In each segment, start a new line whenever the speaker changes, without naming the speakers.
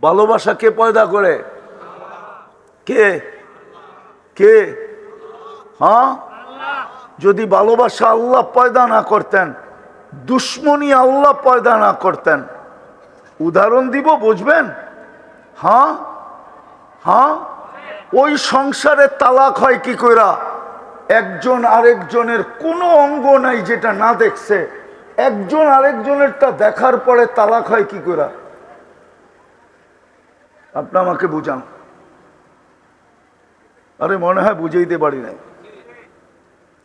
ভালোবাসা কে পয়দা করে? কে কে? হ্যাঁ, যদি ভালোবাসা আল্লাহ পয়দা না করতেন, দুশ্মনী আল্লাহ পয়দা না করতেন, উদাহরণ দিব বুঝবেন। হ্যাঁ হ্যাঁ, ওই সংসারে তালাক হয় কি কইরা? একজন আরেকজনের কোনো অঙ্গ নাই যেটা না দেখছে, একজন আরেকজনেরটা দেখার পরে তালাক হয় কি কইরা? আপনি আমাকে বুঝান। আরে মনে হয় বুঝাইতে পারি নাই।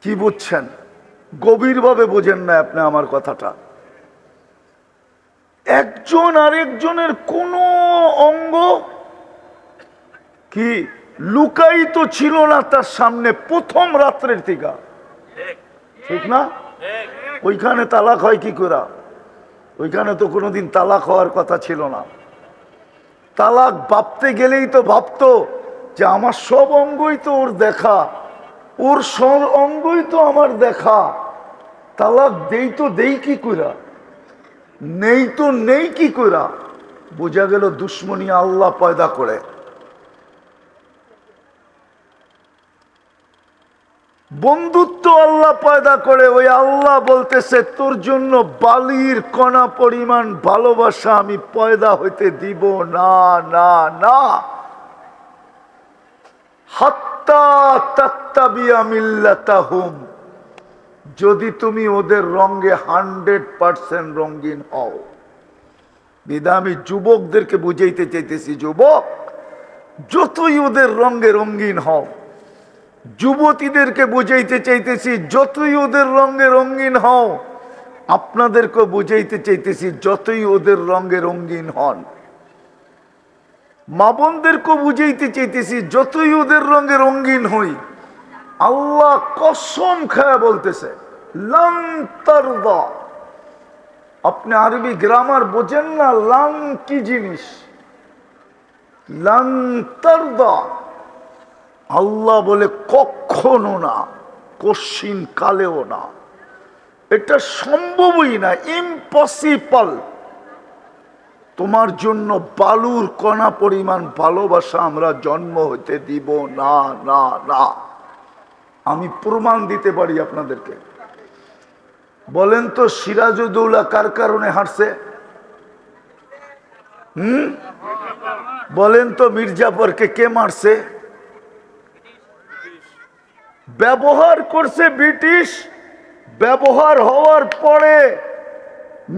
কি বুঝছেন? গভীরভাবে বোঝেন না আপনি আমার কথাটা। একজন আরেকজনের কোনো অঙ্গ কি লুকায়িত ছিল না তার সামনে প্রথম রাত্রের থেকে, ঠিক না? ওইখানে তালাক হয় কি করে? ওইখানে তো কোনোদিন তালাক হওয়ার কথা ছিল না। তালাক ভাবতে গেলেই তো ভাবতো যে আমার সব অঙ্গই তো ওর দেখা, ওর সব অঙ্গই তো আমার দেখা, তালাক দেই তো দেই কি কইরা, নেই তো নেই কি কইরা। বোঝা গেল দুশ্মনী আল্লাহ পয়দা করে। বন্ধুত্ব আল্লাহ পয়দা করে। ওই আল্লাহ বলতেছে তোর জন্য বালির কণা পরিমাণ ভালোবাসা আমি পয়দা হইতে দিব না না না, হাত্তা তাত্তাবিয়া মিল্লাতাহুম, যদি তুমি ওদের রঙে 100% রঙিন হও। বিদা আমি যুবকদেরকে বুঝাইতে চাইতেছি, যুবক যতই ওদের রঙে রঙিন হও। যুবতীদেরকে বুঝাইতে চাইতেছি যতই ওদের রঙে রঙিন হও। আপনাদেরকে বুঝাইতে চাইতেছি যতই ওদের রঙে রঙিন হন। মা বোনদেরকে বুঝাইতে চাইতেছি যতই ওদের রঙে রঙিন হই। আল্লাহ কসম খায়া বলতেছে লান তারদা। আপনি আরবি গ্রামার বোঝেন না? লান কি জিনিস? লান তারদা, আল্লাহ বলে কখনো না, কশিন কালেও না, এটা সম্ভবই না, ইম্পসিবল। তোমার জন্য বালুর কণা পরিমাণ ভালোবাসা আমরা জন্ম হইতে দিব না না না। আমি প্রমাণ দিতে পারি আপনাদেরকে। বলেন তো সিরাজউদ্দৌলা কার কারণে হারছে? বলেন তো মির্জাফরকে কে মারছে? ব্যবহার করছে ব্রিটিশ। ব্যবহার হওয়ার পরে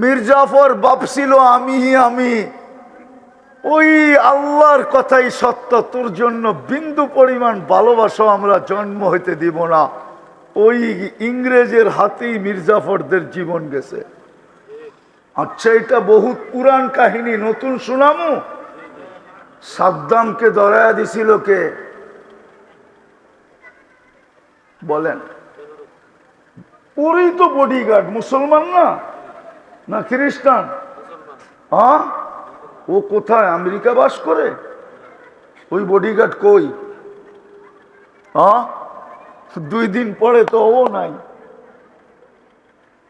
মির্জাফর ভাবছিল আমি ওই আল্লাহর কথাই সত্য, তোর জন্য বিন্দু পরিমাণ ভালোবাসা আমরা জন্ম হইতে দিব না। ওই ইংরেজের হাতেই মির্জাফরদের জীবন গেছে। আচ্ছা, এটা বহুত পুরান কাহিনী, নতুন শুনামু। সাদ্দামকে ধরায়া দিছিল কে? বলেন। ওরই তো বডিগার্ড। মুসলমান না, না খ্রিস্টান? হ্যাঁ, ও কোথায়? আমেরিকা বাস করে। ওই বডিগার্ড কই? হ্যাঁ, 2 দিন পরে তো ও নাই।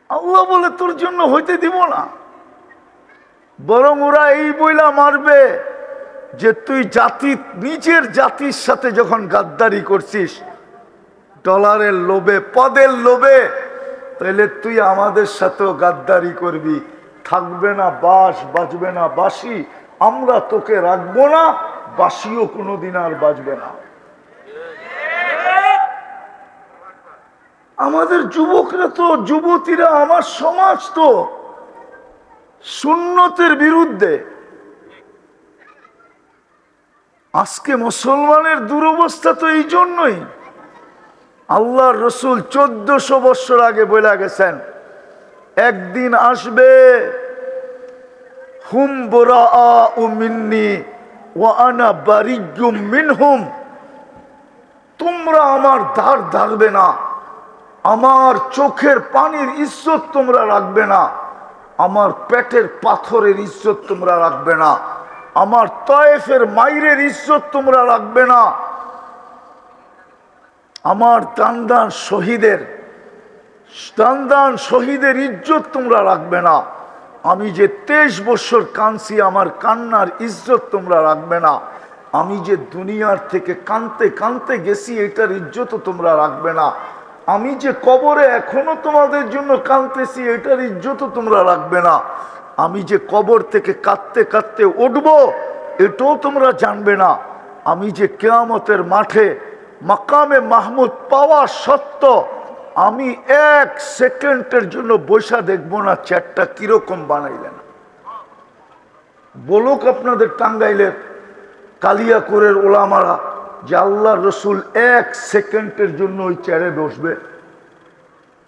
আল্লাহ বলে তোর জন্য হইতে দিব না। বরং ওরা এই বইলা মারবে যে তুই জাতি, নিজের জাতির সাথে যখন গাদ্দারি করছিস ডলারের লোভে, পদের লোভে, তাহলে তুই আমাদের সাথেও গাদ্দারি করবি। থাকবে না বাঁশ, বাজবে না বাঁশি, আমরা তোকে রাখবো না, বাঁশিও কোনোদিন আর বাজবে না। আমাদের যুবকরা তো, যুবতীরা, আমার সমাজ তো সুন্নতের বিরুদ্ধে। আজকে মুসলমানের দুরবস্থা তো এই জন্যই। আল্লাহর রসুল 1400 বছর আগে বলে গেছেন একদিন আসবে হুম বুরাআউ মিন্নি ওয়া আনা বারিয়্যুম মিনহুম, তোমরা আমার ধার ধারবে না, আমার চোখের পানির ইজ্জত তোমরা রাখবে না, আমার পেটের পাথরের ইজ্জত তোমরা রাখবে না, আমার তয়েফের মাইরের ইজ্জত তোমরা রাখবে না, আমার দান শহীদের ইজ্জত তোমরা রাখবে না, আমি যে 23 বছর কাঁদছি, আমার কান্নার ইজ্জত তোমরা রাখবে না। আমি যে দুনিয়ার থেকে কাঁদতে কাঁদতে গেছি, এটার ইজ্জতও তোমরা রাখবে না। আমি যে কবরে এখনো তোমাদের জন্য কাঁদতেছি, এটার ইজ্জতও তোমরা রাখবে না। আমি যে কবর থেকে কাঁদতে কাঁদতে উঠবো, এটাও তোমরা জানবে না। আমি যে কিয়ামতের মাঠে মাকামে মাহমুদ পাওয়া সত্য, আমি 1 সেকেন্ডের জন্য বৈশা দেখবো না চ্যাটটা কিরকম বানাইলেন। বলুক আপনাদের টাঙ্গাইলের কালিয়াকোরের ওলামারা যে আল্লাহ রসুল 1 সেকেন্ডের জন্য ওই চেয়ারে বসবে,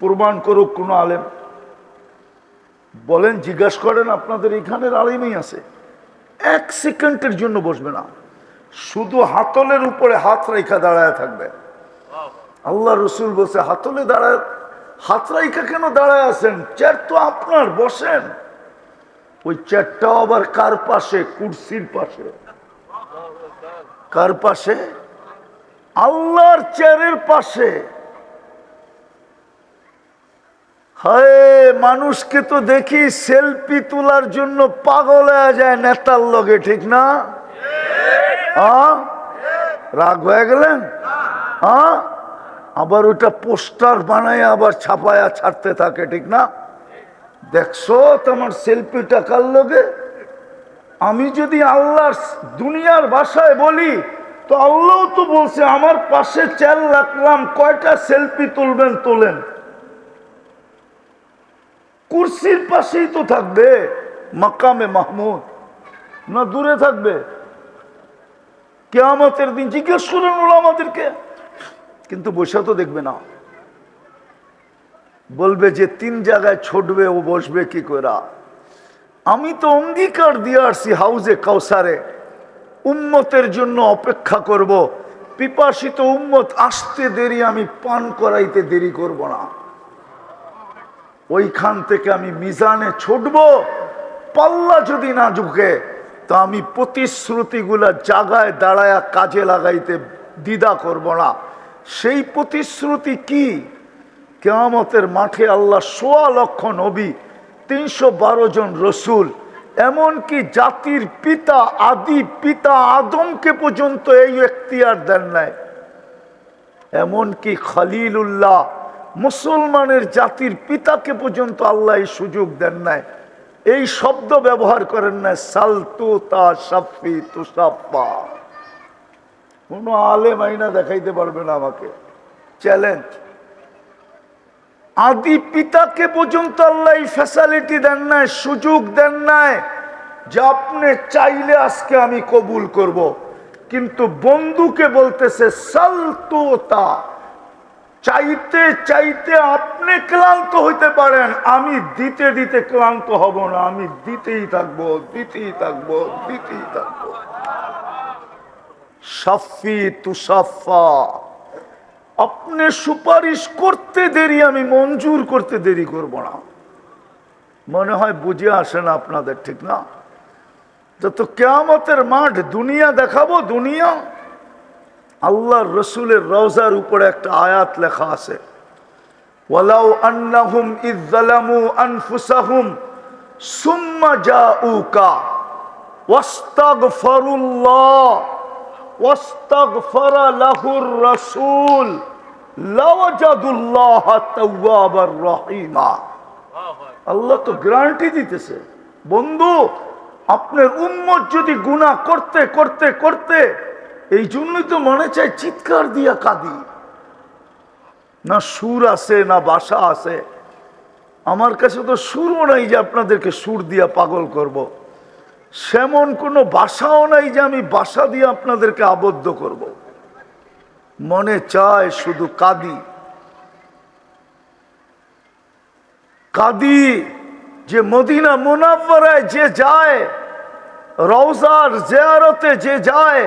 প্রমাণ করুক কোনো আলেম। বলেন, জিজ্ঞাসা করেন, আপনাদের এখানের আলেমই আছে। 1 সেকেন্ডের জন্য বসবে না, শুধু হাতলের উপরে হাত রেখা দাঁড়ায় থাকবে। আল্লাহ রসুল বলছে, হাতলে দাঁড়ায়, হাত রেখা কেন দাঁড়ায় আছেন? চেয়ার তো আপনার, বসেন। ওই চেয়ারটাও আবার কার পাশে? কুরসির পাশে। কার পাশে? আল্লাহর চেয়ারের পাশে। হায়, মানুষকে তো দেখি সেলফি তোলার জন্য পাগল হয়ে যায় নেতার লগে, ঠিক না? রাগ হয়ে গেলেন? আবার ওটা পোস্টার বানায় আবার ছাপায়া ছাড়তে থাকে, ঠিক না? দেখছো তোমার সেলফিটা কার লগে? আমি যদি আল্লাহর দুনিয়ার ভাষায় বলি তো আল্লাহ তো বলছে আমার পাশে চেয়ার রাখলাম, কয়টা সেলফি তুলবেন তোলেন। কুরসির পাশেই তো থাকবে মাকামে মাহমুদ, না দূরে থাকবে? কিয়ামতের দিন জিজ্ঞেস করেন ওলামাদেরকে, কিন্তু বসে তো দেখবে না। বলবে যে 3 জায়গায় ছুটবে, ও বসবে কি করে? আমি তো অঙ্গীকার দিয়ে আসছি হাউজে কাউসারে উম্মতের জন্য অপেক্ষা করব। পিপাসিত উম্মত আসতে দেরি, আমি পান করাইতে দেরি করব না। ওইখান থেকে আমি মিজানে ছুটবো। পাল্লা যদি না ঝুঁকে তো আমি প্রতিশ্রুতিগুলা জায়গায় দাঁড়ায়া কাজে লাগাইতে দ্বিধা করব না। সেই প্রতিশ্রুতি কি? কিয়ামতের মাঠে আল্লাহ 1.25 লক্ষ নবী, 312 জন রসুল, এমনকি জাতির পিতা আদি পিতা আদমকে পর্যন্ত এই এখতিয়ার দেন নাই। এমনকি খলিলুল্লাহ মুসলমানের জাতির পিতাকে পর্যন্ত আল্লাহ এই সুযোগ দেন নাই। এই শব্দ ব্যবহার করেন না, সালতু তা সাফি তুসাফা। কোন আলেম আইনা দেখাইতে পারবে না আমাকে, চ্যালেঞ্জ। আদি পিতাকে পর্যন্ত আল্লাহ এই ফ্যাসিলিটি দেন নাই, সুযোগ দেন নাই যে আপনি চাইলে আজকে আমি কবুল করব। কিন্তু বন্ধুকে বলতেছে সালতুতা, চাইতে চাইতে আপনি ক্লান্ত হইতে পারেন, আমি দিতে দিতে ক্লান্ত হব না, আমি দিতেই থাকবো, দিতেই থাকবো, দিতেই থাকবো। সাফি তুসাফা, আপনি সুপারিশ করতে দেরি, আমি মঞ্জুর করতে দেরি করব না। মনে হয় বুঝে আসে না আপনাদের, ঠিক না? যত কিয়ামতের মাঠ দুনিয়া দেখাবো, দুনিয়া। আল্লাহর রসুলের রওজার উপরে একটা আয়াত লেখা আছে, ওয়ালাউ আন্নাহুম ইয যালামু আনফুসাহুম সুম্মা জাউকা ওয়াস্তাগফিরুল্লাহ ওয়াস্তাগফারা লাহুর রাসূল লাওয়াজাদুল্লাহ তাওয়াবার রহিমা। আল্লাহ তো গ্যারান্টি দিতেছে, বন্ধু আপনার উম্মত যদি গুনাহ করতে করতে করতে, এই জন্যই তো মনে চায় চিৎকার দিয়া কাঁদি। না সুর আছে না ভাষা আছে, আমার কাছে তো সুরও নাই যে আপনাদেরকে সুর দিয়া পাগল করব। সেমন কোনো ভাষাও নাই যে আমি ভাষা দিয়ে আপনাদেরকে আবদ্ধ করব। মনে চায় শুধু কাঁদি, কাঁদি। যে মদিনা মুনাওয়ারায় যে যায়, রওজার জিয়ারতে যে যায়,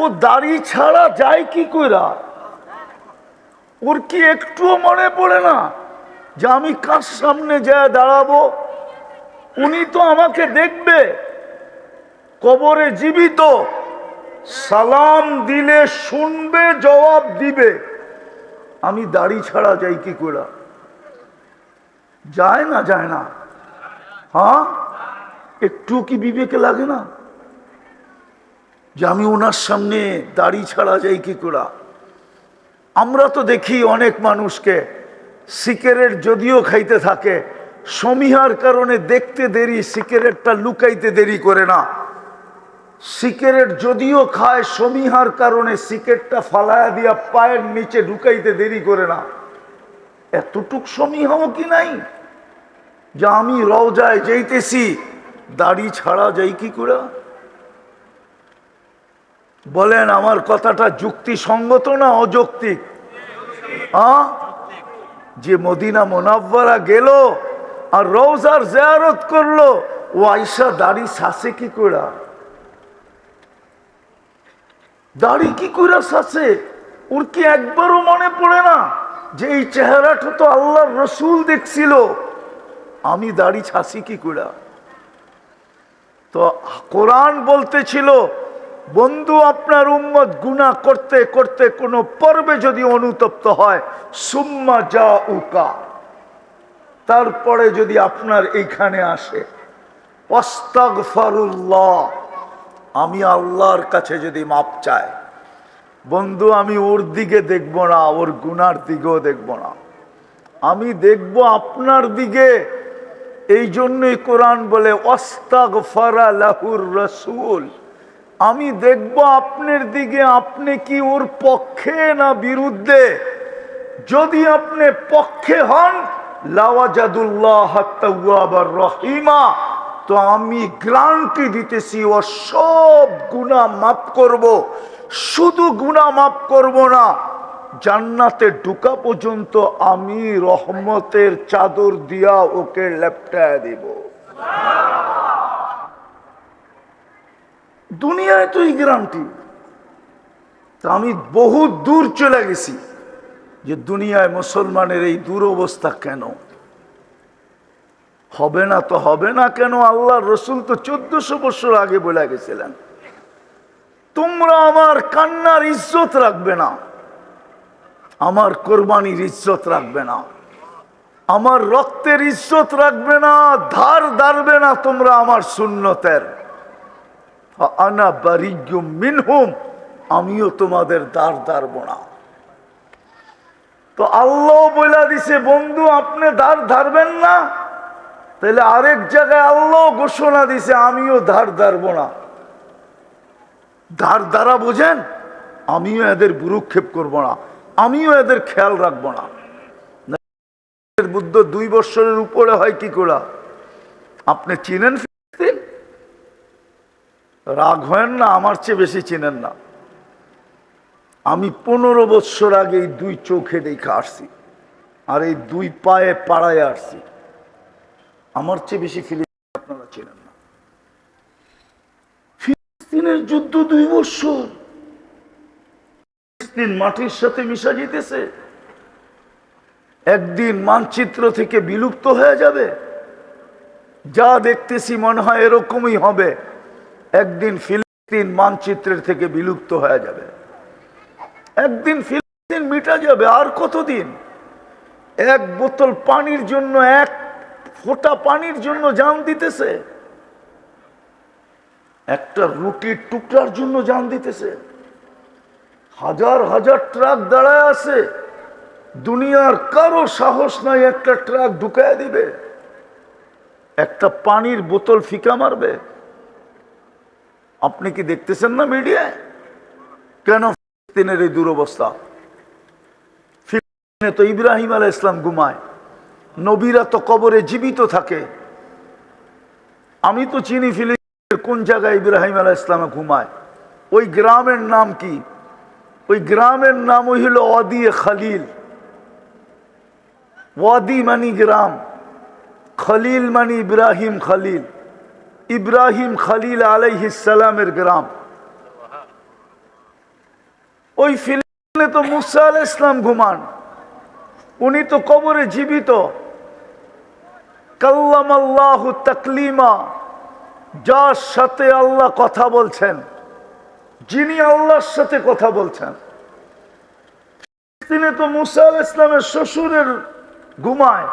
ও দাড়ি ছাড়া যায় কি কইরা? ওর কি একটুও মনে পড়ে না যে আমি কার সামনে যায় দাঁড়াবো? উনি তো আমাকে দেখবে কবরে জীবিত, সালাম দিলে শুনবে, জবাব দিবে। আমি দাড়ি ছাড়া যাই কি কইরা? যায় না, যায় না? হ্যাঁ, একটু কি বিবেকে লাগে না যে আমি ওনার সামনে দাড়ি ছাড়া যাই কি করে? আমরা তো দেখি অনেক মানুষকে সিগারেট যদিও খাইতে থাকে, সমীহার কারণে দেখতে দেরি, সিগারেটটা লুকাইতে দেরি করে না। সিগারেট যদিও খায়, সমীহার কারণে সিগারেটটা ফালায়া দিয়া পায়ের নিচে ঢুকাইতে দেরি করে না। এতটুক সমীহাও কি নাই যে আমি রওজায় যাইতেছি, দাড়ি ছাড়া যাই কি করে? বলেন আমার কথাটা যুক্তিসঙ্গত না অযৌক্তিক? যে মদিনা মুনাওয়ারা গেল আর রওজার জিয়ারত করলো, ও আয়েশা দাড়ি ছাসে কি করে? দাড়ি কি করে ছাসে? ওর কি একবারও মনে পড়ে না যে এই চেহারাটা তো আল্লাহর রসুল দেখছিল, আমি দাড়ি ছাসি কি করে? তো কোরআন বলতেছিল, বন্ধু আপনার উম্মত গুনাহ করতে করতে কোনো পর্বে যদি অনুতপ্ত হয়, সুম্মা জাউকা, তারপরে যদি আপনার এইখানে আসে, আস্তাগফিরুল্লাহ, আমি আল্লাহর কাছে যদি মাপ চাই, বন্ধু আমি ওর দিকে দেখব না, ওর গুনার দিকেও দেখব না, আমি দেখব আপনার দিকে। এই জন্যই কোরআন বলে আস্তাগফারা লাহুর রাসূল, আমি দেখব আপনার দিকে, আপনি কি ওর পক্ষে না বিরুদ্ধে। যদি আপনি পক্ষে হন, লাওয়াজাদুল্লাহ তাওয়াবার রহিমা, তো আমি গ্যারান্টি দিতেছি ও সব গুনাহ মাফ করব। শুধু গুনাহ মাফ করব না, জান্নাতে ঢোকা পর্যন্ত আমি রহমতের চাদর দিয়া ওকে লেপটায় দেব। দুনিয়ায় তো এই গ্যারান্টি। আমি বহু দূর চলে গেছি যে দুনিয়ায় মুসলমানের এই দুরবস্থা কেন হবে না? তো হবে না কেন? আল্লাহর রসুল তো 1400 বছর আগে বলে গেছিলেন, তোমরা আমার কান্নার ইজ্জত রাখবে না, আমার কোরবানির ইজ্জত রাখবে না, আমার রক্তের ইজ্জত রাখবে না, ধার ধারবে না তোমরা আমার সুন্নতের, আনা বারিয়্যুম মিনহুম, আমিও তোমাদের ধার ধারব না। তো আল্লাহ বলে দিছে, বন্ধু আপনি ধার ধারবেন না, তাহলে আরেক জায়গায় আল্লাহ ঘোষণা দিছে আমিও ধার ধারব না। ধার দ্বারা বোঝেন, আমিও এদের ভ্রুক্ষেপ করব না, আমিও এদের খেয়াল রাখবো না। বুদ্ধ 2 বছরের উপরে হয় কি করে? আপনি চিনেন ফিলিস্তিন? রাগ হয় না, আমার চেয়ে বেশি চিনেন না। আমি 15 বছর আগে এই 2 চোখে দেখে আসছি, আর এই 2 পায়ে পাড়ায় আসছি। আমার চেয়ে বেশি ফিলিস্তিন আপনারা চিনেন না। ফিলিস্তিনের যুদ্ধ 2 বছর, ফিলিস্তিন মাটির সাথে মিশা যেতেছে, একদিন মানচিত্র থেকে বিলুপ্ত হয়ে যাবে। যা দেখতেছি মনে হয় এরকমই হবে, একদিন ফিলিস্তিন মানচিত্রের থেকে বিলুপ্ত হয়ে যাবে, একদিন ফিলিস্তিন মিটা যাবে। আর কতদিন? 1 বোতল পানির জন্য, 1 ফোঁটা পানির জন্য জান দিতেছে, একটা রুটির টুকরার জন্য জান দিতেছে। হাজার হাজার ট্রাক দাঁড়ায় আছে, দুনিয়ার কারো সাহস নাই একটা ট্রাক ঢুকায় দিবে, একটা পানির বোতল ফিকা মারবে। আপনি কি দেখতেছেন না মিডিয়ায়? কেন ফিলিস্তিনের এই দুরবস্থা? ফিলিস্তিনে তো ইব্রাহিম আলাইহিস সালাম ঘুমায়, নবীরা তো কবরে জীবিত থাকে। আমি তো চিনি ফিলিস্তিনের কোন জায়গায় ইব্রাহিম আলাইহিস সালাম ঘুমায়। ওই গ্রামের নাম কি? ওই গ্রামের নাম হইল ওয়াদি খালিল। ওয়াদি মানি গ্রাম, খলিল মানি ইব্রাহিম খলিল, ইব্রাহিম খলিল আলাইহিস সালামের গ্রাম। ওই ফিলিস্তিনে তো মুসা আলাইহিস সালাম ঘুমান, উনি তো কবরে জীবিত। কাল্লামাল্লাহু তাকলিমা, যার সাথে আল্লাহ কথা বলছেন, যিনি আল্লাহর সাথে কথা বলছেন। ফিলিস্তিনে তো মুসা আলাইহিস সালামের শ্বশুরের ঘুমায়,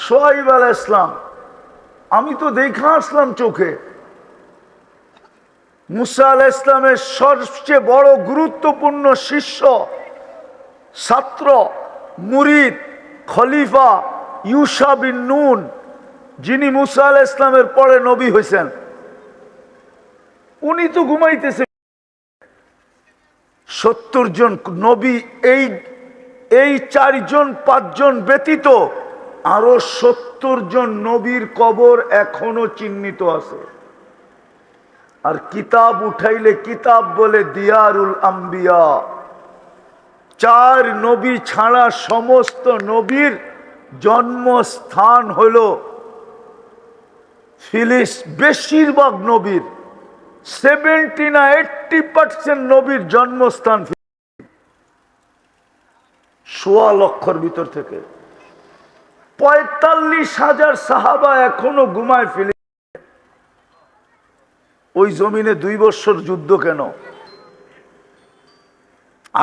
শুআয়ব আলাইহিস সালাম। আমি তো দেখা আসলাম চোখে। মুসা আলাইহিস সালামের সবচেয়ে বড় গুরুত্বপূর্ণ শিষ্য, ছাত্র, মুরিদ, খলিফা ইউশা বিন নুন, যিনি মুসা আলাইহিস সালামের পরে নবী হয়েছেন, উনি তো ঘুমাইতেছে। 70 জন নবী, এই 4 জন 5 জন ব্যতীত আরো 70 জন নবীর কবর এখনো চিহ্নিত আছে। আর কিতাব উঠাইলে কিতাব বলে দিয়ারুল আম্বিয়া, 4 নবী ছাড়া সমস্ত নবীর জন্মস্থান হলো বেশিরভাগ নবীর 70 না 80% নবীর জন্মস্থান 1.25 লক্ষর ভিতর থেকে 45,000 সাহাবা এখনো ঘুমায় ফিলিস্তিনে। ওই জমিনে 2 বছর যুদ্ধ কেন?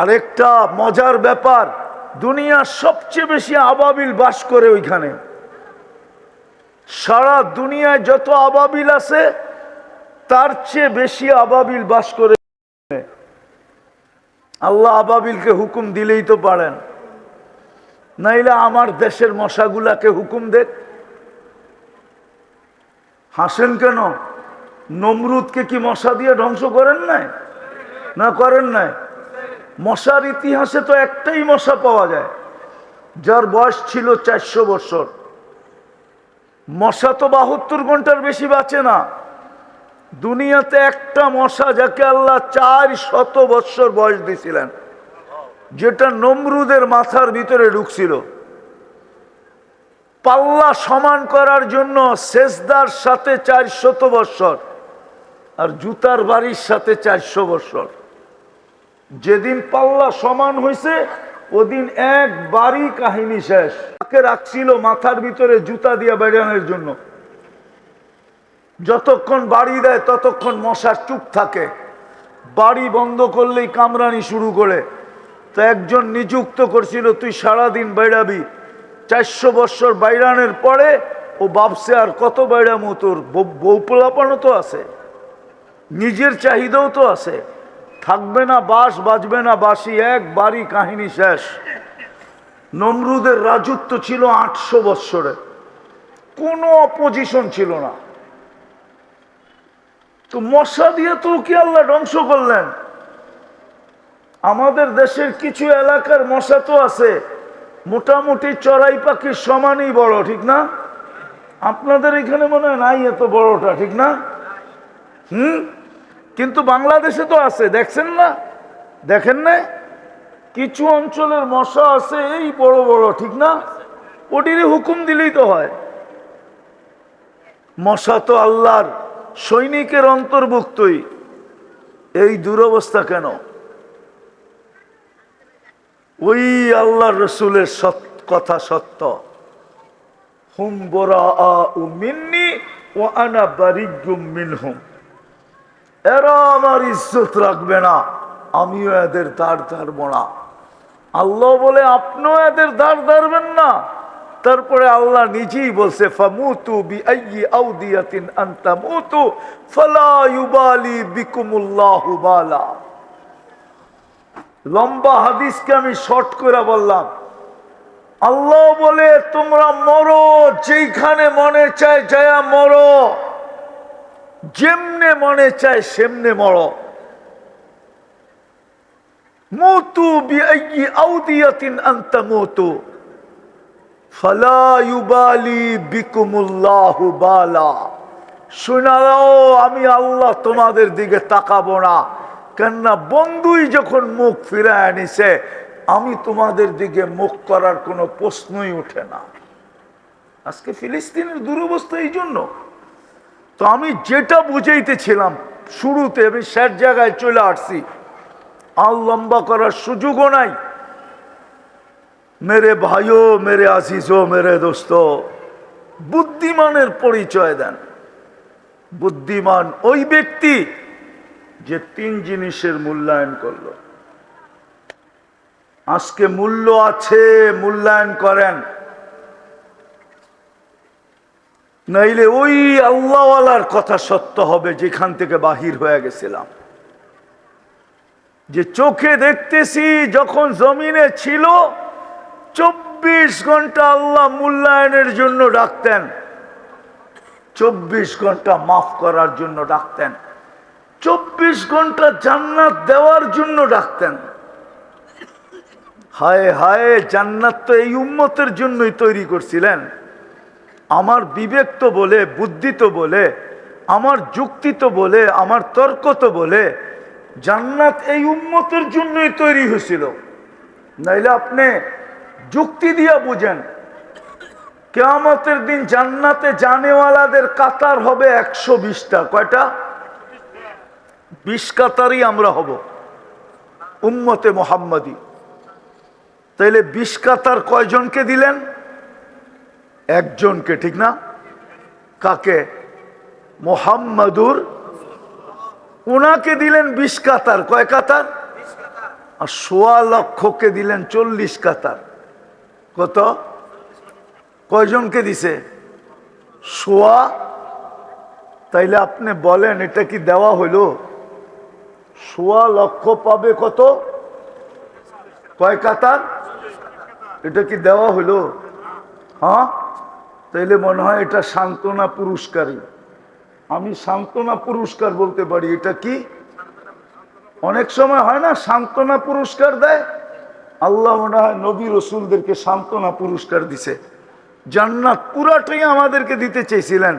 আরেকটা মজার ব্যাপার, দুনিয়ার সবচেয়ে বেশি আবাবিল বাস করে ওইখানে। সারা দুনিয়ায় যত আবাবিল আছে তার চেয়ে বেশি আবাবিল বাস করে। আল্লাহ আবাবিলকে হুকুম দিলেই তো পারেন, নাইলে আমার দেশের মশাগুলাকে হুকুম দেখ। হাসেন কেন? নমরুদকে কি মশা দিয়ে ধ্বংস করেন নাই? না করেন নাই? মশার ইতিহাসে তো একটাই মশা পাওয়া যায় যার বয়স ছিল 400 বছর। মশা তো 72 ঘন্টার বেশি বাঁচে না। দুনিয়াতে একটা মশা যাকে আল্লাহ 400 বছর বয়স দিয়েছিলেন, যেটা নমরুদের মাথার ভিতরে ঢুকছিল। পাল্লা সমান করার জন্য সেজদার সাথে 400 বছর আর জুতার বাড়ির সাথে 400 বছর। যেদিন পাল্লা সমান হয়েছে ওদিন একবারই কাহিনী শেষ। তাকে রাখছিল মাথার ভিতরে জুতা দিয়ে বেড়ানোর জন্য। যতক্ষণ বাড়ি দেয় ততক্ষণ মশা চুপ থাকে, বাড়ি বন্ধ করলেই কামড়ানি শুরু করে। তো একজন নিযুক্ত করছিল, তুই সারাদিন বাইরাবি। 400 বছর বাইরানের পরে ও ভাবছে আর কত বাইরামু, তোর বউ পোলাপানও তো আছে, নিজের চাহিদাও তো আছে, থাকবে না বাস, বাজবে না বাসি, একবারই কাহিনী শেষ। নমরুদের রাজত্ব ছিল 800 বৎসরে, কোনো অপোজিশন ছিল না। তো মশা দিয়ে তো কি আল্লাহ ধ্বংস করলেন? আমাদের দেশের কিছু এলাকার মশা তো আছে মোটামুটি চড়াই পাখির সমানই বড়, ঠিক না? আপনাদের এখানে মনে হয় নাই এত বড়টা, ঠিক না? কিন্তু বাংলাদেশে তো আছে, দেখছেন না? দেখেন না? কিছু অঞ্চলের মশা আছে এই বড় বড়, ঠিক না? ওটিরই হুকুম দিলেই তো হয়। মশা তো আল্লাহর সৈনিকের অন্তর্ভুক্তই। এই দুরবস্থা কেন? ওই আল্লাহর রসুলের কথা সত্য, হুম বরাআউ মিন্নি ওয়া আনা বারিয়্যুম মিনহুম। এরা আমার ইজ্জত রাখবে না, আমিও এদের দাঁড় ধারব না। আল্লাহ বলে আপনিও এদের দাঁড় ধারবেন না। তারপরে আল্লাহ নিজেই বলছে, ফামুতু বিআইয়ি আউদিয়াতিন আনতামুতু ফালা ইউবালি বিকুমুল্লাহু বালা। লম্বা হাদিসকে আমি শর্ট করে বললাম। আল্লাহ বলে তোমরা মরো, যেখানে মনে চায় যায়া মরো, যেমনে মনে চায় সেমনে মরো। মুতু বিআইয়ি আউদিয়াতিন আনতামুতু ফালা ইউবালি বিকুমুল্লাহু বালা। শোনাও, আমি আল্লাহ তোমাদের দিকে তাকাবো না, কেননা বন্ধুই যখন মুখ ফিরায় নিছে, আমি তোমাদের দিকে মুখ করার কোনো প্রশ্নই ওঠে না। আজকে ফিলিস্তিনের দুরবস্থা এই জন্য। তো আমি যেটা বুঝাইতেছিলাম শুরুতে, আমি শেষ জায়গায় চলে আসছি, আর লম্বা করার সুযোগও নাই। মেরে ভাইও, মেরে আজিজো, মেরে দোস্ত, বুদ্ধিমানের পরিচয় দেন। বুদ্ধিমান ওই ব্যক্তি যে 3 জিনিসের মূল্যায়ন করলো। আজকে মূল্য আছে, মূল্যায়ন করেন। নাইলে ওই আল্লাহওয়ালার কথা সত্য হবে যেখান থেকে বাহির হয়ে গেছিলাম, যে চোখে দেখতেছি যখন জমিনে ছিল 24 ঘন্টা আল্লাহ মূল্যায়নের জন্য ডাকতেন, 24 ঘন্টা মাফ করার জন্য ডাকতেন, 24 ঘন্টা জান্নাত দেওয়ার জন্য ডাকতেন। হায় হায়, জান্নাত তো এই উম্মতের জন্যই তৈরি করছিলেন। আমার বিবেক তো বলে, বুদ্ধি তো বলে, আমার যুক্তি তো বলে, আমার তর্ক তো বলে জান্নাত এই উম্মতের জন্যই তৈরি হয়েছিল। নাইলে আপনি যুক্তি দিয়া বুঝেন, কিয়ামতের দিন জান্নাতে জানেওয়ালাদের কাতার হবে 120টা। কয়টা? 20 কাতারই আমরা হব উম্মতে মুহাম্মাদি। তাইলে 20 কাতার কয়জনকে দিলেন? একজনকে, ঠিক না? কাকে? মুহাম্মাদুর, উনাকে দিলেন 20 কাতার। কয় কাতার? আর 1.25 লক্ষকে দিলেন 40 কাতার। কত? কয়জনকে দিছে? 1.25। তাইলে আপনি বলেন এটা কি দেওয়া হইলো? 1.25 লক্ষ পাবে কত? কয় কাতার? এটা কি দেওয়া হইলো? হ্যাঁ, তাইলে মনে হয় এটা সান্ত্বনা পুরস্কারই। আমি সান্ত্বনা পুরস্কার বলতে পারি। এটা কি অনেক সময় হয় না সান্ত্বনা পুরস্কার দেয়? আল্লাহ মনে হয় নবী রসুলদেরকে সান্ত্বনা পুরস্কার দিছে। জান্নাত পুরাটাই আমাদেরকে দিতে চেয়েছিলেন,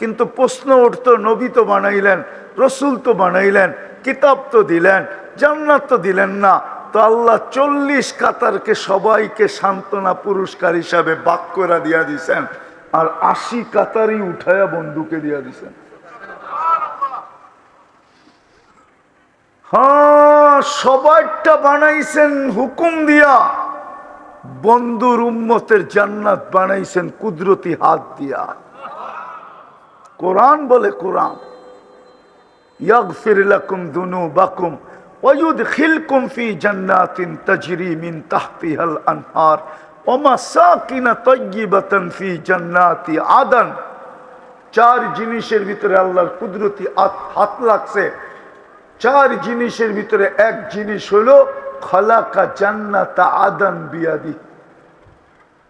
কিন্তু প্রশ্ন উঠতো, নবী তো বানাইলেন, রসুল তো বানাইলেন, কিতাব তো দিলেন, জান্নাত তো দিলেন না। তো আল্লাহ 40 কাতারকে সবাইকে সান্ত্বনা পুরস্কার হিসাবে বাক করে দিয়া দিছেন, আর 80 কাতারই উঠায়া বন্ধুকে দিয়া দিছেন। হ্যাঁ, সবাইটা বানাইছেন হুকুম দিয়া, বন্ধুর উম্মতের জান্নাত বানাইছেন কুদরতি হাত দিয়া। কোরআন বলে, কোরআন ইয়াগফির লাকুম যুনুবাকুম ওয়া ইউদখিলকুম ফি জান্নাতিন তাজরি মিন তাহতিহাল আনহার ওয়া মাসাকিন তাইয়্যিবাতান ফি জান্নাতি আদন। 4 জিনিসের ভিতরে আল্লাহর কুদরতি হাত লাগছে। 4 জিনিসের ভিতরে এক জিনিস হলো খালাকা জান্নাতা আদন বিয়াদি।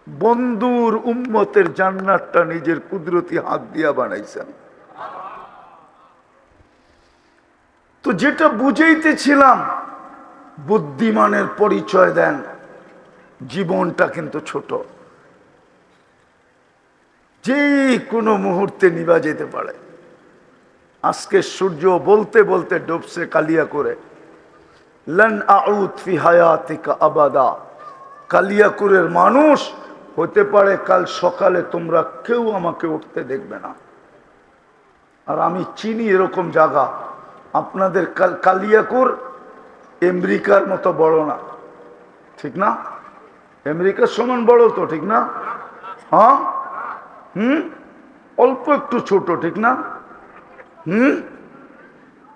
বন্ধুর উম্মতের জান্নাতটা নিজের কুদরতি হাত দিয়া বানাইছেন। তো যেটা বুঝাইতেছিলাম, বুদ্ধিমানের পরিচয় দেন, জীবনটা কিন্তু ছোট, যে কোনো মুহূর্তে নিভা যেতে পারে। আজকে সূর্য বলতে বলতে ডুবছে কালিয়া করে, লান আউদ ফি হায়াতিকা আবাদা। কালিয়াকুরের মানুষ হতে পারে কাল সকালে তোমরা কেউ আমাকে উঠতে দেখবে না। আর আমি চিনি এরকম জায়গা। আপনাদের কালিয়াকুর আমেরিকার মতো বড় না, ঠিক না? আমেরিকার সমান বড় তো, ঠিক না? হ্যাঁ, অল্প একটু ছোট, ঠিক না?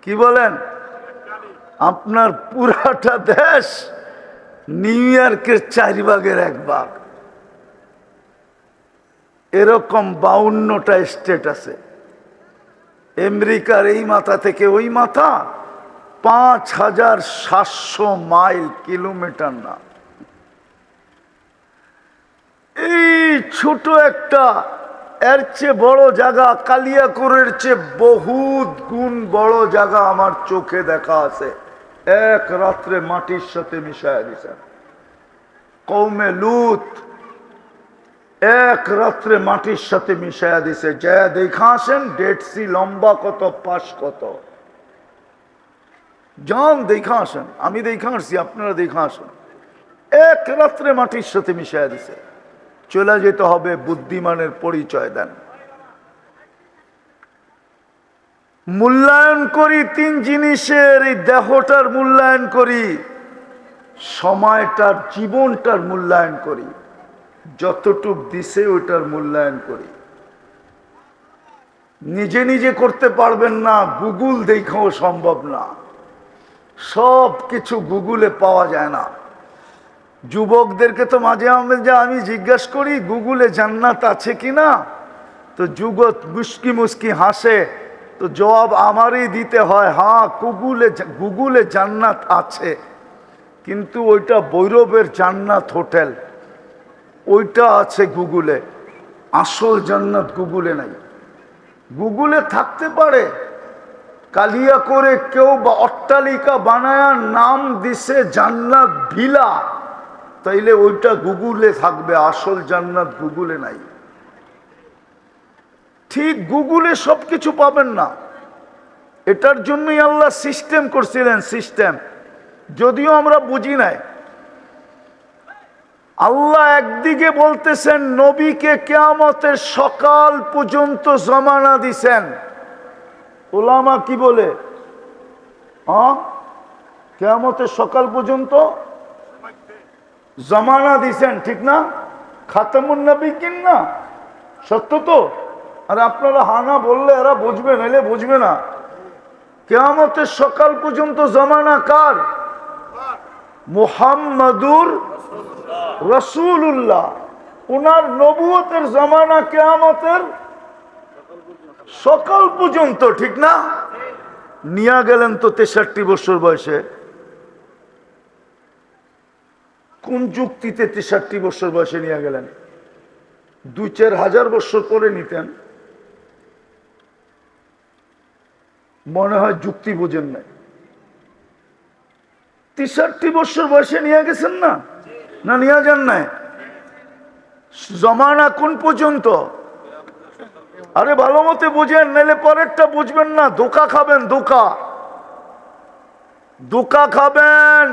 কি বলেন? আপনার পুরাটা দেশ নিউ ইয়র্কের 4 ভাগের 1 ভাগ। এরকম 52টা স্টেট আছে। আমেরিকার এই মাথা থেকে ওই মাথা 5700 মাইল, কিলোমিটার না। এই ছোট একটা, এর চেয়ে বড় জায়গা, কালিয়াকুরের চেয়ে বহুত গুণ বড় জায়গা আমার চোখে দেখা আছে। এক রাত্রে মাটির সাথে মিশাইয়া দিছেন। কওমে লুত এক রাত্রে মাটির সাথে মিশাইয়া দিছে। যা দেখা আসেন ডেড সি লম্বা কত, পাশ কত, যান দেখা আসেন। আমি দেখা আসছি, আপনারা দেখা আসেন। এক রাত্রে মাটির সাথে মিশাইয়া দিছে। চলে যেতে হবে। বুদ্ধিমানের পরিচয় দেন। মূল্যায়ন করি 3 জিনিসের। এই দেহটার মূল্যায়ন করি, সময়টার, জীবনটার মূল্যায়ন করি, যতটুক দিছে ওইটার মূল্যায়ন করি। নিজে নিজে করতে পারবেন না, গুগল দেখাও সম্ভব না। সব কিছু গুগলে পাওয়া যায় না। যুবকদেরকে তো মাঝে মাঝে আমি জিজ্ঞাসা করি, গুগলে জান্নাত আছে কিনা? তো যুগত মুস্কি মুস্কি হাসে, তো জবাব আমারই দিতে হয়, হ্যাঁ গুগলে জান্নাত আছে, কিন্তু ওইটা ভৈরবের জান্নাত হোটেল, ওইটা আছে গুগলে, আসল জান্নাত গুগলে নাই। গুগলে থাকতে পারে, কালিয়া করে কেউ বা অট্টালিকা বানায়া নাম দিছে জান্নাত ভিলা, তাইলে ওইটা গুগলে থাকবে, আসল জান্নাত গুগলে নাই। ঠিক গুগলে সবকিছু পাবেন না, এটার জন্যই আল্লাহ সিস্টেম করছিলেন, সিস্টেম, যদিও আমরা বুঝি নাই। আল্লাহ একদিকে বলতেছেন নবীকে কিয়ামতের সকাল পর্যন্ত জমানা দিছেন, ওলামা কি বলে, কিয়ামতের সকাল পর্যন্ত জমানা দিছেন, ঠিক না? খাতামুন নবীন না, সত্য তো? আর আপনারা হানা বললে এরা বুঝবে, নাইলে বুঝবে না। কিয়ামতের সকাল পর্যন্ত জমানা কার? মুহাম্মাদুর রাসূলুল্লাহ, ওনার নবুয়তের জমানা কিয়ামতের সকাল পর্যন্ত, ঠিক না? নিয়া গেলেন তো 63 বছর বয়সে। কোন যুক্তিতে 63 বছর বয়সে নিয়ে গেলেন? 2-4 হাজার বছর পরে নিতেন, মনে হয় যুক্তি বোঝেন নাই। 63 বছর বয়সে নিয়ে গেছেন না, না নিয়ে যান নাই? জমানা কোন পর্যন্ত? আরে ভালো মতে বুঝেন, নাইলে পরেরটা বুঝবেন না, ধোকা খাবেন, ধোকা খাবেন।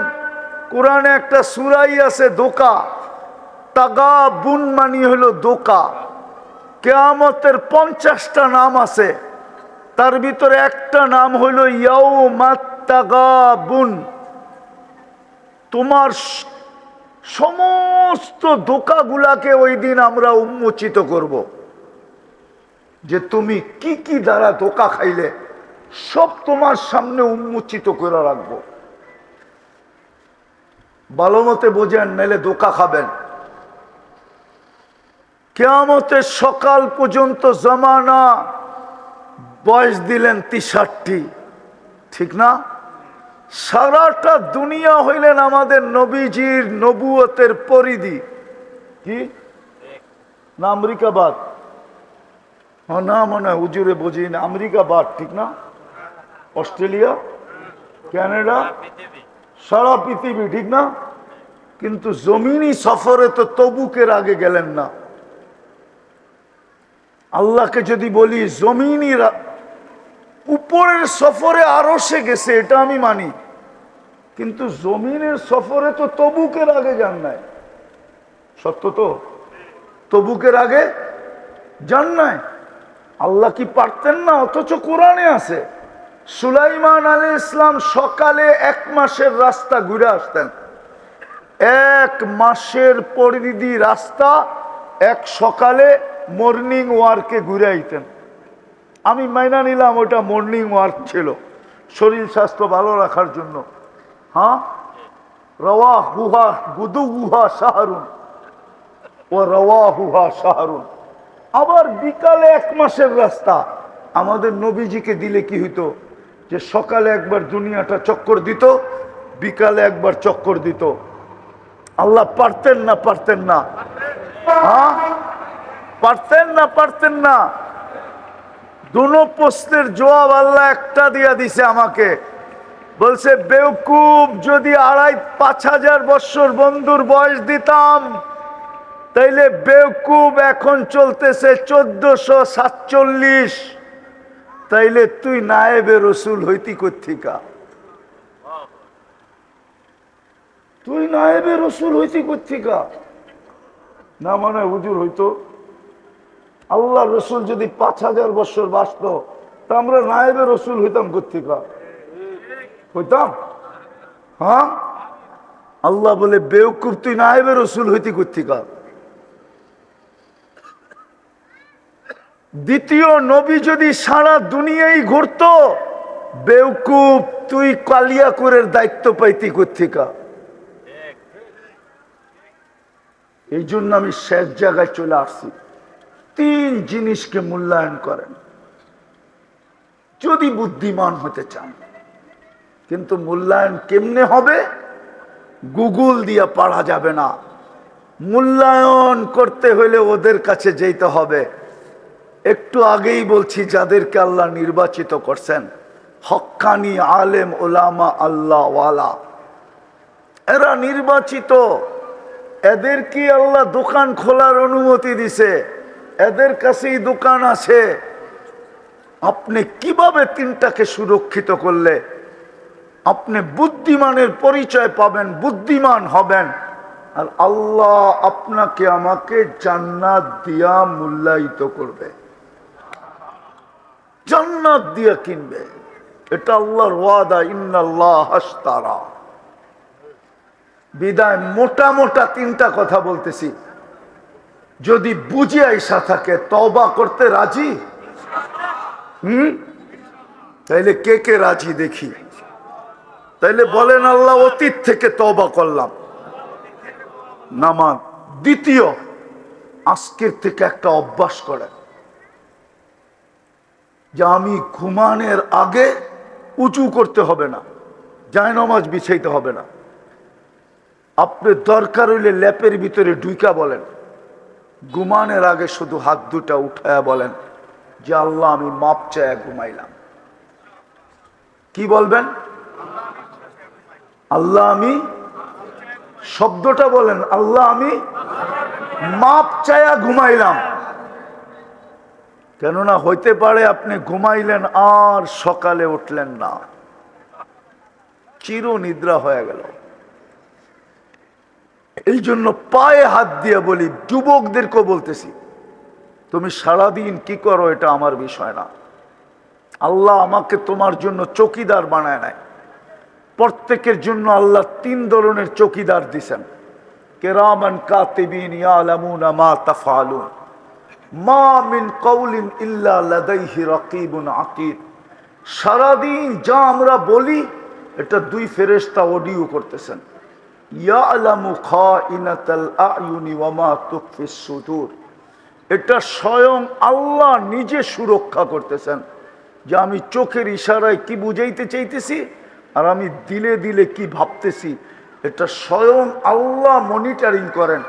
কোরআনে একটা সূরাই আছে ধোকা, তাগাবুন মানে হলো ধোকা। কিয়ামতের 50টা নাম আছে, তার ভিতরে একটা নাম হইল ইয়াউমাত তাগাবুন। তোমার সমস্ত ধোকাগুলাকে ওই দিন আমরা উন্মোচিত করব, যে তুমি কি কি দ্বারা ধোকা খাইলে সব তোমার সামনে উন্মোচিত করে রাখবো। ভালো মতে বোঝেন, নাইলে ধোকা খাবেন। কিয়ামতের সকাল পর্যন্ত জমানা, বয়স দিলেন 63, ঠিক না? সারাটা দুনিয়া হইলেন আমাদের নবীজির নবুয়তের পরিধি। কি না? আমেরিকাবাদ না, মনে হয় হুজুরে বুঝি না, আমেরিকাবাদ, ঠিক না? অস্ট্রেলিয়া, কানাডা, সারা পৃথিবী, ঠিক না? কিন্তু জমিনি সফরে তো তবুকের আগে গেলেন না। আল্লাহকে যদি বলি জমিনি উপরের সফরে আরো সে গেছে, এটা আমি মানি, কিন্তু জমিনের সফরে তো তবুকের আগে যান নাই। সত্য তো? তবুকের আগে যান নাই। আল্লাহ কি পারতেন না? অথচ কোরআনে আছে সুলাইমান আলাইহিস ইসলাম সকালে 1 মাসের রাস্তা ঘুরে আসতেন। 1 মাসের পরিধি রাস্তা এক সকালে মর্নিং ওয়ার্কে ঘুরে আইতেন। আমি মাইনা নিলাম ওটা মর্নিং ওয়ার্ক ছিল, শরীর স্বাস্থ্য ভালো রাখার জন্য। হ্যাঁ, রওয়াহুহা গুদুহা শাহরুন ও রওয়াহুহা শাহরুন। আবার বিকালে 1 মাসের রাস্তা আমাদের নবীজিকে দিলে কি হইতো, যে সকালে একবার দুনিয়াটা চক্কর দিত, বিকালে একবার চক্কর দিত। আল্লাহ পারতেন না? পারতেন না? হ্যাঁ, পারতেন না? পারতেন না? দুনো প্রশ্নের জবাব আল্লাহ একটা দিয়া দিছে আমাকে। বলছে বেওকুব, যদি 2500 বছর বন্ধুর বয়স দিতাম, তাইলে বেওকুব এখন চলতেছে 1447, তাইলে তুই নায়েবে রসুল হইতি কোত্থেকা? তুই নায়েবে রসুল হইতি কোত্থেকা? না মানে হুজুর হইতো। আল্লাহ রসুল যদি 5000 বছর বাঁচত, তা আমরা নায়েবে রসুল হইতাম কোত্থেকা? হইতাম? হ্যাঁ, আল্লাহ বলে বেওকুব, তুই নায়েবে রসুল হইতি কোত্থেকা? দ্বিতীয় নবী যদি সারা দুনিয়ায় ঘুরত, বেওকুব তুই কালিয়াকুরের দায়িত্ব পাইতি কোত্থেকা? এই জন্য আমি শেষ জায়গায় চলে আসছি। তিন জিনিসকে মূল্যায়ন করেন যদি বুদ্ধিমান হতে চান। কিন্তু মূল্যায়ন কেমনে হবে? গুগল দিয়ে পারা যাবে না। মূল্যায়ন করতে হলে ওদের কাছে যেতে হবে। একটু আগেই বলছি, যাদেরকে আল্লাহ নির্বাচিত করছেন, হক্কানি আলেম ওলামা আল্লাহ ওয়ালা, এরা নির্বাচিত। এদেরকে আল্লাহ দোকান খোলার অনুমতি দিছে, এদের কাছেই দোকান আছে। আপনি কিভাবে তিনটাকে সুরক্ষিত করলে আপনি বুদ্ধিমানের পরিচয় পাবেন, বুদ্ধিমান হবেন, আর আল্লাহ আপনাকে আমাকে জান্নাত দিয়া মূল্যায়িত করবে, জান্নাত দিয়া কিনবে। এটা আল্লাহর ওয়াদা, ইন্নাল্লাহ আশতারা। বিদায় মোটা মোটা তিনটা কথা বলতেছি, যদি বুঝে আইসা থাকে তওবা করতে রাজি? তাইলে কে কে রাজি দেখি? তাইলে বলেন, আল্লাহ অতীত থেকে তওবা করলাম। নামাজ। দ্বিতীয়, আজকের থেকে একটা অভ্যাস করেন যে আমি ঘুমানোর আগে উঁচু করতে হবে না, জায়নামাজ বিছাইতে হবে না। আপনি দরকার হইলে ল্যাপের ভিতরে ঢুইকা বলেন, ঘুমানোর আগে শুধু হাত দুটা উঠায়া বলেন যে আল্লাহ আমি মাপ চায়া ঘুমাইলাম। কি বলবেন? আল্লাহ আমি, শব্দটা বলেন, আল্লাহ আমি মাপ চায়া ঘুমাইলাম। কেননা হইতে পারে আপনি ঘুমাইলেন আর সকালে উঠলেন না, চির নিদ্রা হয়ে গেল। এই জন্য পায়ে হাত দিয়ে বলি, যুবকদেরকে বলতেছি, তুমি সারাদিন কি করো এটা আমার বিষয় না। আল্লাহ আমাকে তোমার জন্য চৌকিদার বানায় নাই। প্রত্যেকের জন্য আল্লাহ তিন ধরনের চৌকিদার দিছেন, কিরামান কাতিবিন ইয়ালামুনা মা তাফআলুন, মা মিন কওলিন ইল্লা লাদাইহি রাকিবুন আতীদ। সারাদিন যা আমরা বলি এটা দুই ফেরেশতা অডিও করতেছেন। ইয়ালামু খাইনাতাল আয়ুনি ওয়া মা তুখফিস সুদূর, এটা স্বয়ং আল্লাহ নিজে সুরক্ষা করতেছেন যে আমি চোখের ইশারায় কি বুঝাইতে চাইতেছি আর আমি দিলে দিলে কি ভাবতেছি, এটা স্বয়ং আল্লাহ মনিটরিং করেন,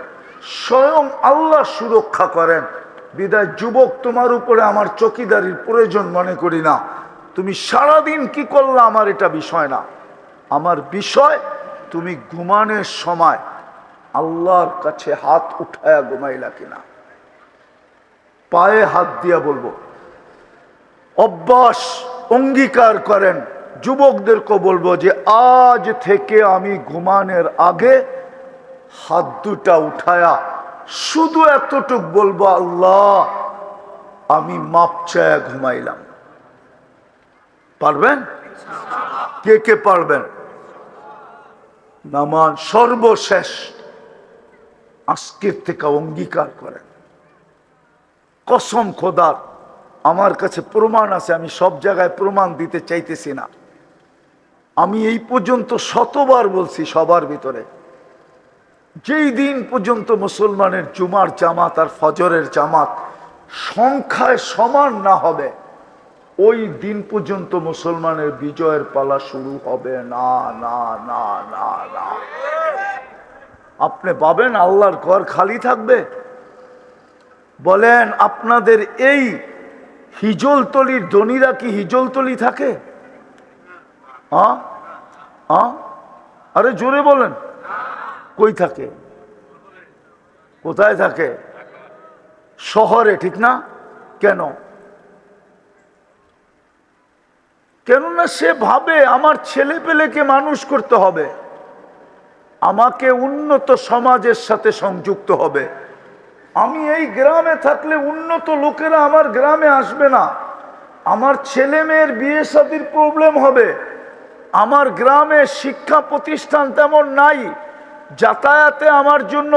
স্বয়ং আল্লাহ সুরক্ষা করেন। বিদায় যুবক, তোমার উপরে আমার চৌকিদারির প্রয়োজন মনে করি না। তুমি সারাদিন কি করলা আমার এটা বিষয় না। আমার বিষয় তুমি ঘুমানোর সময় আল্লাহর কাছে হাত উঠায়া ঘুমাইলা কিনা। পায়ে হাত দিয়া বলবো, অভ্যাস অঙ্গীকার করেন। যুবকদেরকে বলবো যে আজ থেকে আমি ঘুমানোর আগে হাত দুটা উঠায়া শুধু এতটুক বলবো, আল্লাহ আমি মাপ চায়া ঘুমাইলাম। পারবেন? কে কে পারবেন? নামাজ সর্বশেষ আজকের থেকে অঙ্গীকার করেন, কসম খোদার আমার কাছে প্রমাণ আছে, আমি সব জায়গায় প্রমাণ দিতে চাইতেছি না। আমি এই পর্যন্ত শতবার বলছি সবার ভিতরে, যেই দিন পর্যন্ত মুসলমানের জুমার জামাত আর ফজরের জামাত সংখ্যায় সমান না হবে, ওই দিন পর্যন্ত মুসলমানের বিজয়ের পালা শুরু হবে না, না, না, না, না। আপনি পাবেন আল্লাহর ঘর খালি থাকবে? বলেন, আপনাদের এই হিজলতলির ধনীরা কি হিজলতলি থাকে? আরে জোরে বলেন, কই থাকে? কোথায় থাকে? শহরে, ঠিক না? কেন? কেননা সে ভাবে আমার ছেলে পেলেকে মানুষ করতে হবে, আমাকে উন্নত সমাজের সাথে সংযুক্ত হবে। আমি এই গ্রামে থাকলে উন্নত লোকেরা আমার গ্রামে আসবে না, আমার ছেলে মেয়ের বিয়ে শাদীর প্রবলেম হবে। আমার গ্রামে শিক্ষা প্রতিষ্ঠান তেমন নাই, যাতায়াতে আমার জন্য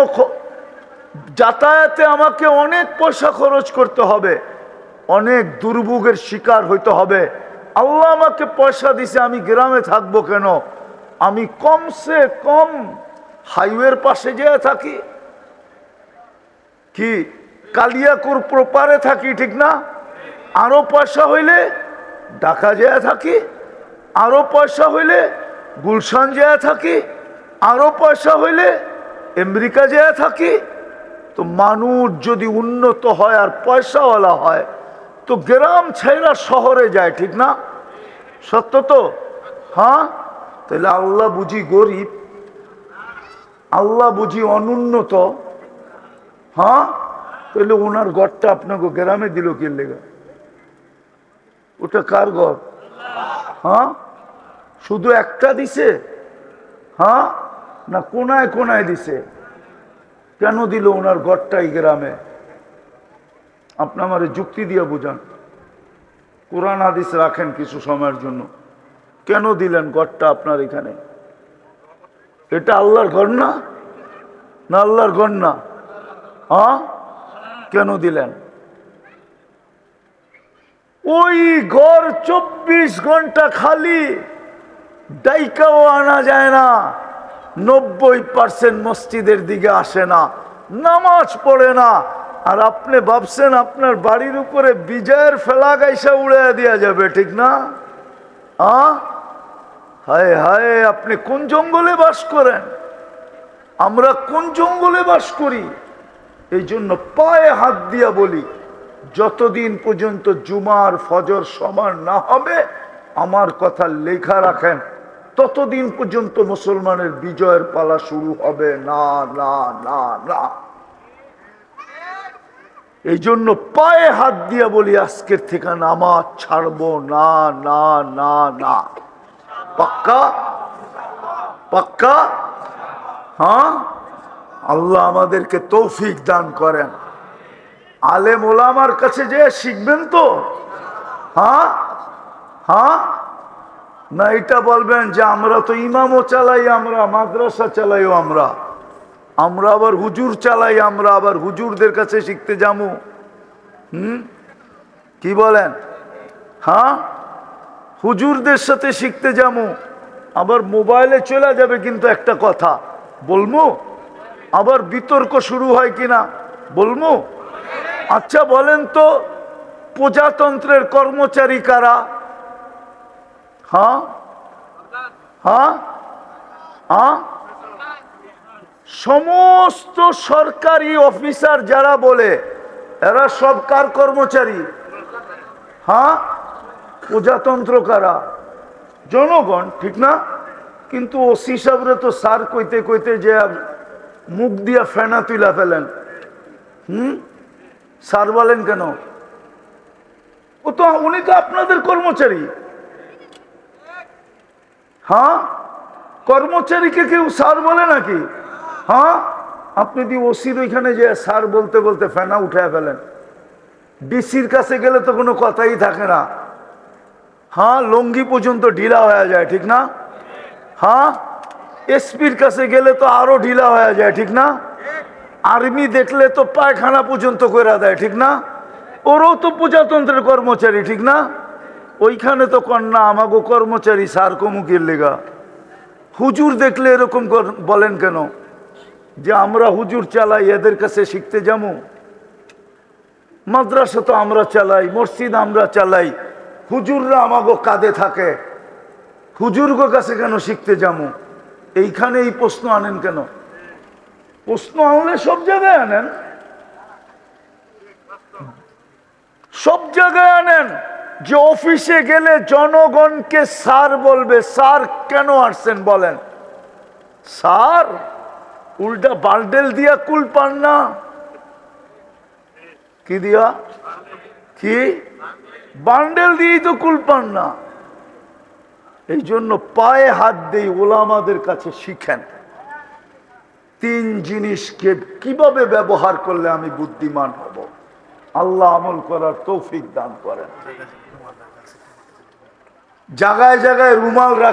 যাতায়াতে আমাকে অনেক পয়সা খরচ করতে হবে, অনেক দুর্ভোগের শিকার হইতে হবে। আল্লাহ আমাকে পয়সা দিছে, আমি গ্রামে থাকবো কেন? আমি কমসে কম হাইওয়ের পাশে যেয়ে থাকি। কি কালিয়াকুর প্রপারে থাকি, ঠিক না? আরো পয়সা হইলে ঢাকা যেয়ে থাকি, আরো পয়সা হইলে গুলশান যেয়ে থাকি, আরো পয়সা হইলে আমেরিকা যেয়ে থাকি। তো মানুষ যদি উন্নত হয় আর পয়সাওয়ালা হয় তো গ্রাম ছেড়া শহরে যায়, ঠিক না? সত্য তো? হ্যাঁ। তাহলে আল্লাহ বুঝি গরিব, আল্লাহ বুঝি অনুন্নত? হ্যাঁ। তাহলে ওনার ঘরটা আপনাকে গ্রামে দিল কি লেগে? ওটা কার ঘর? হ্যাঁ। শুধু একটা দিছে? হ্যাঁ, না কোনায় কোনায় দিছে? কেন দিল ওনার ঘরটাই গ্রামে? আপনি আমার যুক্তি দিয়ে বুঝান। কোরআন হাদিস রাখেন কিছু সময়ের জন্য। কেন দিলেন ঘরটা আপনার এখানে? এটা আল্লাহর ঘর না? না আল্লাহর ঘর না? হ্যাঁ, কেন দিলেন? ওই ঘর 24 ঘন্টা খালি, ডাইকাও আনা যায় না। 90% মসজিদের দিকে আসে না, নামাজ পড়ে না। আর আপনি ভাবছেন আপনার বাড়ির উপরে বিজয়ের ফেলা গাইসা উড়ে দেওয়া যাবে, ঠিক না? হায় হায়, আপনি কোন জঙ্গলে বাস করেন? আমরা কোন জঙ্গলে বাস করি? এই জন্য পায়ে হাত দিয়া বলি, যতদিন পর্যন্ত জুমার ফজর সমান না হবে, আমার কথা লেখা রাখেন, ততদিন পর্যন্ত মুসলমানের বিজয়ের পালা শুরু হবে না, না, না, না। এই জন্য পায়ে হাত দিয়া বলি, আজকের থেকে নামাজ ছাড়বো না, না, না, না। পাক্কা? পাক্কা? হ্যাঁ। আল্লাহ আমাদেরকে তৌফিক দান করেন। আলেম ওলামার কাছে যে শিখবেন তো? হ্যাঁ। হ্যাঁ, না এটা বলবেন যে আমরা তো ইমামও চালাই, আমরা মাদ্রাসা চালাইও, আমরা আবার হুজুর চালাই, আমরা আবার হুজুরদের কাছে শিখতে যাবো। কি বলেন? হ্যাঁ, হুজুরদের সাথে শিখতে যাবো, আবার মোবাইলে চলে যাবে। কিন্তু একটা কথা বলবো, আবার বিতর্ক শুরু হয় কিনা বলবো। আচ্ছা বলেন তো, প্রজাতন্ত্রের কর্মচারী কারা? হ্যাঁ, হ্যাঁ, হ্যাঁ। সমস্ত সরকারি অফিসার যারা বলে এরা সব কার কর্মচারী? হ্যাঁ, প্রজাতন্ত্র কারা? জনগণ, ঠিক না? কিন্তু ওসি সাহেবরে তো স্যার কইতে কইতে যে মুখ দিয়া ফেনা তুলা ফেলেন। স্যার বলেন কেন? উনি তো আপনাদের কর্মচারী। হ্যাঁ, কর্মচারীকে কেউ স্যার বলে নাকি? হ্যাঁ, আপনি যদি ওসির ওইখানে যে স্যার বলতে বলতে ফেনা উঠায় ফেলেন, ডিসির কাছে গেলে তো কোনো কথাই থাকে না। হ্যাঁ, লঙ্গি পর্যন্ত ঢিলা হয়ে যায়, ঠিক না? হ্যাঁ, এসপির কাছে গেলে তো আরো ঢিলা হয়ে যায়, ঠিক না? আর্মি দেখলে তো পায়খানা পর্যন্ত করে দেয়, ঠিক না? ওরও তো প্রজাতন্ত্রের কর্মচারী, ঠিক না? ওইখানে তো কন্যা আমাগো কর্মচারী স্যার কমুকের লেগা। হুজুর দেখলে এরকম বলেন কেন যে আমরা হুজুর চালাই, এদের কাছে শিখতে যাবো? মাদ্রাসা তো আমরা চালাই, মসজিদ আমরা চালাই, হুজুররা আমাগো কাঁধে থাকে, হুজুরগো কাছে কেন শিখতে যাবো? এইখানে এই প্রশ্ন আনেন কেন? প্রশ্ন আনলে সব জায়গায় আনেন, সব জায়গায় আনেন। যে অফিসে গেলে জনগণকে স্যার বলবে, স্যার কেন আসছেন বলেন? স্যার উল্টা বান্ডেল দিয়া কুল পান না? কি দিয়া? কি বান্ডেল দিয়েই তো কুল পান না। এই জন্য পায়ে হাত দেই, ওলামাদের কাছে শিখেন। 3 জিনিসকে কিভাবে ব্যবহার করলে আমি বুদ্ধিমান হব, আল্লাহ আমল করার তৌফিক দান করেন। জায়গায় জায়গায় রুমাল রাখা